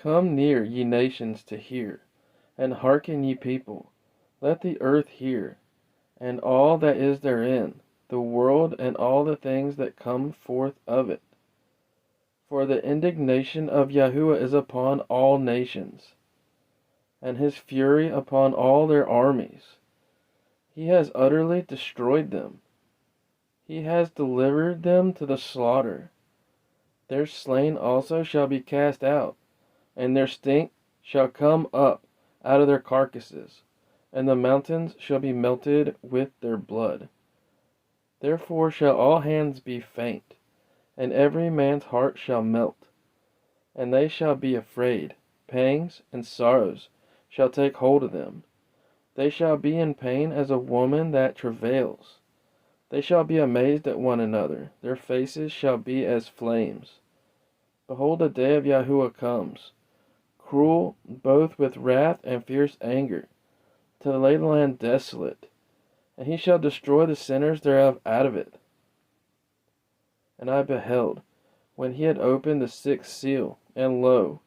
Come near, ye nations, to hear, and hearken, ye people. Let the earth hear, and all that is therein, the world and all the things that come forth of it. For the indignation of Yahuah is upon all nations, and his fury upon all their armies. He has utterly destroyed them. He has delivered them to the slaughter. Their slain also shall be cast out, and their stink shall come up out of their carcasses, and the mountains shall be melted with their blood. Therefore shall all hands be faint, and every man's heart shall melt, and they shall be afraid. Pangs and sorrows shall take hold of them. They shall be in pain as a woman that travails. They shall be amazed at one another. Their faces shall be as flames. Behold, the day of Yahuah comes, cruel both with wrath and fierce anger, to lay the land desolate, and he shall destroy the sinners thereof out of it. And I beheld, when he had opened the sixth seal, and lo,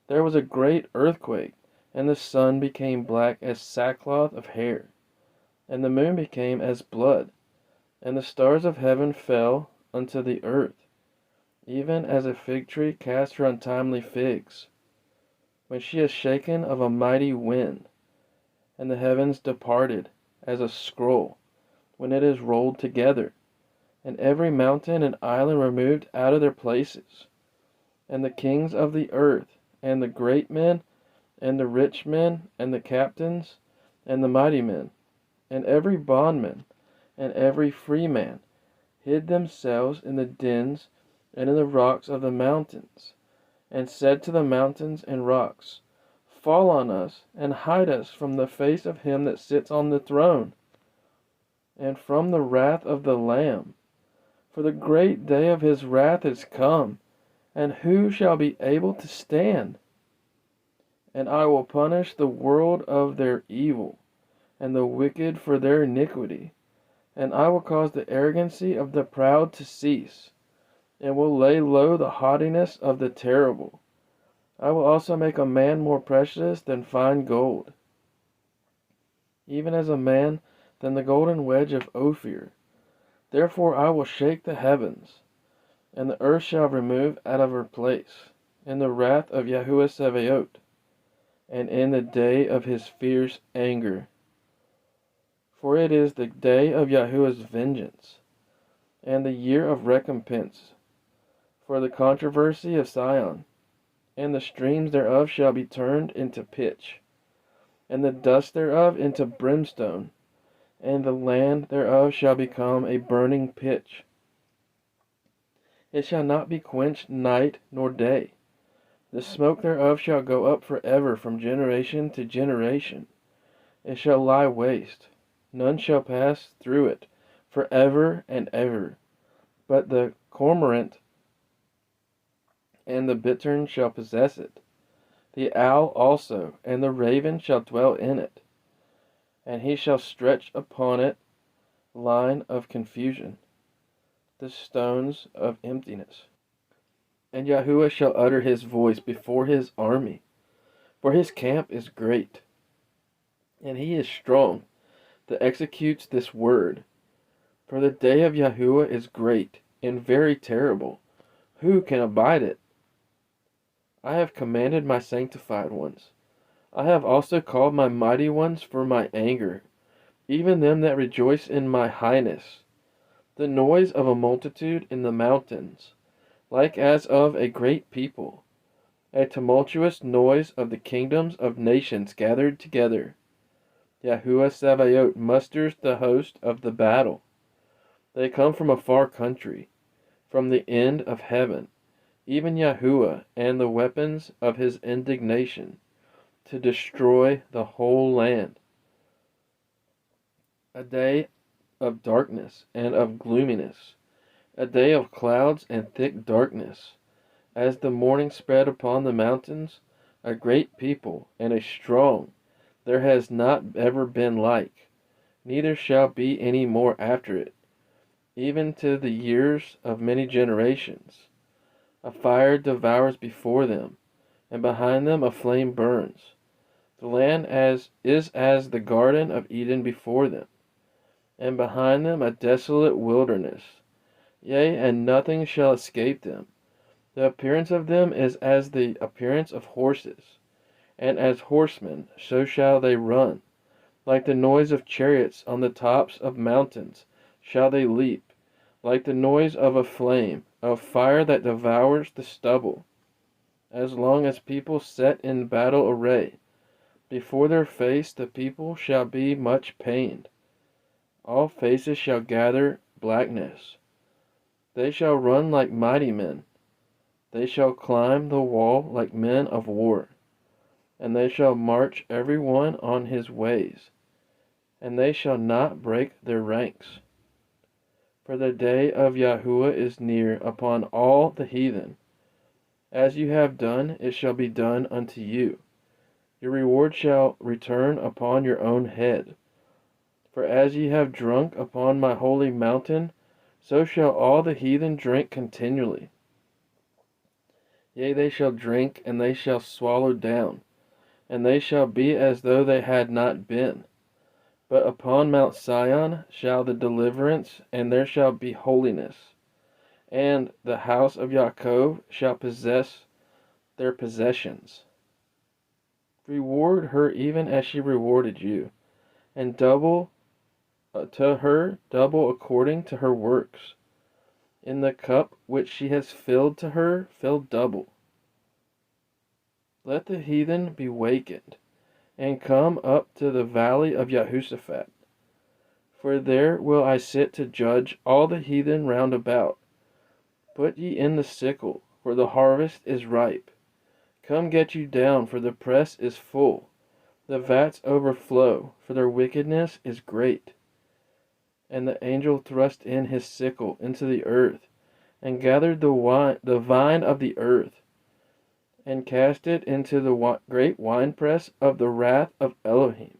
there was a great earthquake, and the sun became black as sackcloth of hair, and the moon became as blood, and the stars of heaven fell unto the earth, even as a fig tree casts her untimely figs, when she is shaken of a mighty wind. And the heavens departed as a scroll, when it is rolled together, and every mountain and island removed out of their places. And the kings of the earth, and the great men, and the rich men, and the captains, and the mighty men, and every bondman, and every free man, hid themselves in the dens and in the rocks of the mountains, and said to the mountains and rocks, Fall on us, and hide us from the face of him that sits on the throne, and from the wrath of the Lamb. For the great day of his wrath is come, and who shall be able to stand? And I will punish the world of their evil, and the wicked for their iniquity. And I will cause the arrogancy of the proud to cease, and will lay low the haughtiness of the terrible. I will also make a man more precious than fine gold, even as a man than the golden wedge of Ophir. Therefore I will shake the heavens, and the earth shall remove out of her place, in the wrath of Yahuah Sabaoth, and in the day of his fierce anger. For it is the day of Yahuah's vengeance, and the year of recompense, for the controversy of Sion. And the streams thereof shall be turned into pitch, and the dust thereof into brimstone, and the land thereof shall become a burning pitch. It shall not be quenched night nor day. The smoke thereof shall go up forever from generation to generation. It shall lie waste. None shall pass through it forever and ever. But the cormorant and the bittern shall possess it. The owl also and the raven shall dwell in it. And he shall stretch upon it line of confusion, the stones of emptiness. And Yahuah shall utter his voice before his army, for his camp is great, and he is strong that executes this word. For the day of Yahuah is great and very terrible. Who can abide it? I have commanded my sanctified ones. I have also called my mighty ones for my anger, even them that rejoice in my highness. The noise of a multitude in the mountains, like as of a great people, a tumultuous noise of the kingdoms of nations gathered together. Yahuah Sabaoth musters the host of the battle. They come from a far country, from the end of heaven, even Yahuah and the weapons of his indignation, to destroy the whole land. A day of darkness and of gloominess, a day of clouds and thick darkness, as the morning spread upon the mountains, a great people and a strong, there has not ever been like, neither shall be any more after it, even to the years of many generations. A fire devours before them, and behind them a flame burns. The land is as the Garden of Eden before them, and behind them a desolate wilderness. Yea, and nothing shall escape them. The appearance of them is as the appearance of horses, and as horsemen so shall they run. Like the noise of chariots on the tops of mountains shall they leap, like the noise of a flame, of fire that devours the stubble. As long as people set in battle array, before their face the people shall be much pained. All faces shall gather blackness. They shall run like mighty men. They shall climb the wall like men of war. And they shall march every one on his ways, and they shall not break their ranks. For the day of Yahuah is near upon all the heathen. As you have done, it shall be done unto you. Your reward shall return upon your own head. For as ye have drunk upon my holy mountain, so shall all the heathen drink continually. Yea, they shall drink, and they shall swallow down, and they shall be as though they had not been. But upon Mount Sion shall the deliverance, and there shall be holiness, and the house of Jacob shall possess their possessions. Reward her even as she rewarded you, and double to her double according to her works. In the cup which she has filled to her, fill double. Let the heathen be wakened, and come up to the valley of Jehoshaphat. For there will I sit to judge all the heathen round about. Put ye in the sickle, for the harvest is ripe. Come get you down, for the press is full. The vats overflow, for their wickedness is great. And the angel thrust in his sickle into the earth, and gathered the vine of the earth, and cast it into the great winepress of the wrath of Elohim.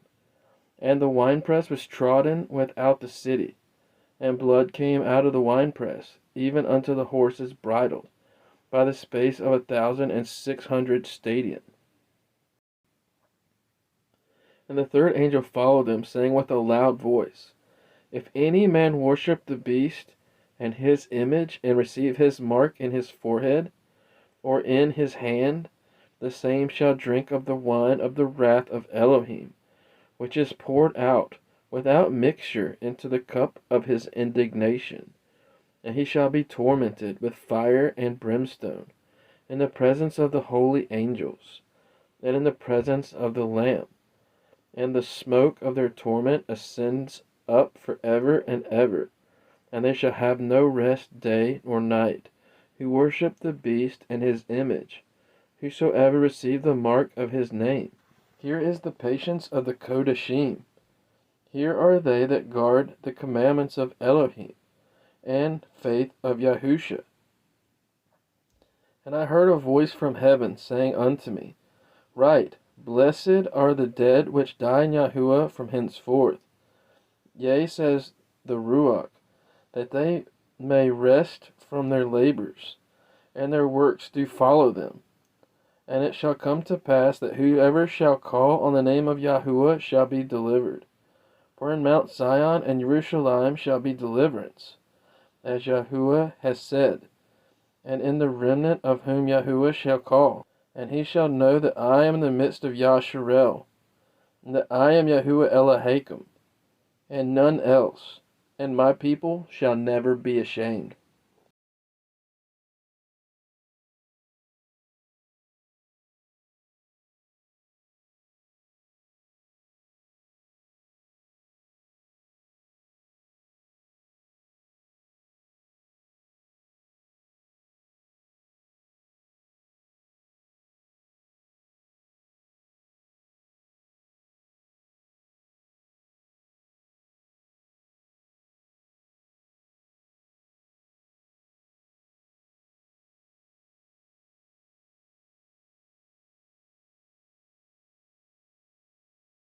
And the winepress was trodden without the city, and blood came out of the winepress, even unto the horses bridled, by the space of 1,600 stadia. And the third angel followed them, saying with a loud voice, If any man worship the beast and his image, and receive his mark in his forehead, or in his hand, the same shall drink of the wine of the wrath of Elohim, which is poured out without mixture into the cup of his indignation. And he shall be tormented with fire and brimstone, in the presence of the holy angels, and in the presence of the Lamb. And the smoke of their torment ascends up for ever and ever, and they shall have no rest day nor night, who worship the beast and his image, whosoever receive the mark of his name. Here is the patience of the Kodashim. Here are they that guard the commandments of Elohim, and faith of Yahusha. And I heard a voice from heaven saying unto me, Write, Blessed are the dead which die in Yahuah from henceforth. Yea, says the Ruach, that they may rest from their labors, and their works do follow them. And it shall come to pass that whoever shall call on the name of Yahuah shall be delivered. For in Mount Zion and Jerusalem shall be deliverance, as Yahuah has said, and in the remnant of whom Yahuah shall call. And he shall know that I am in the midst of Yasharel, and that I am Yahuah Elohim, and none else, and my people shall never be ashamed.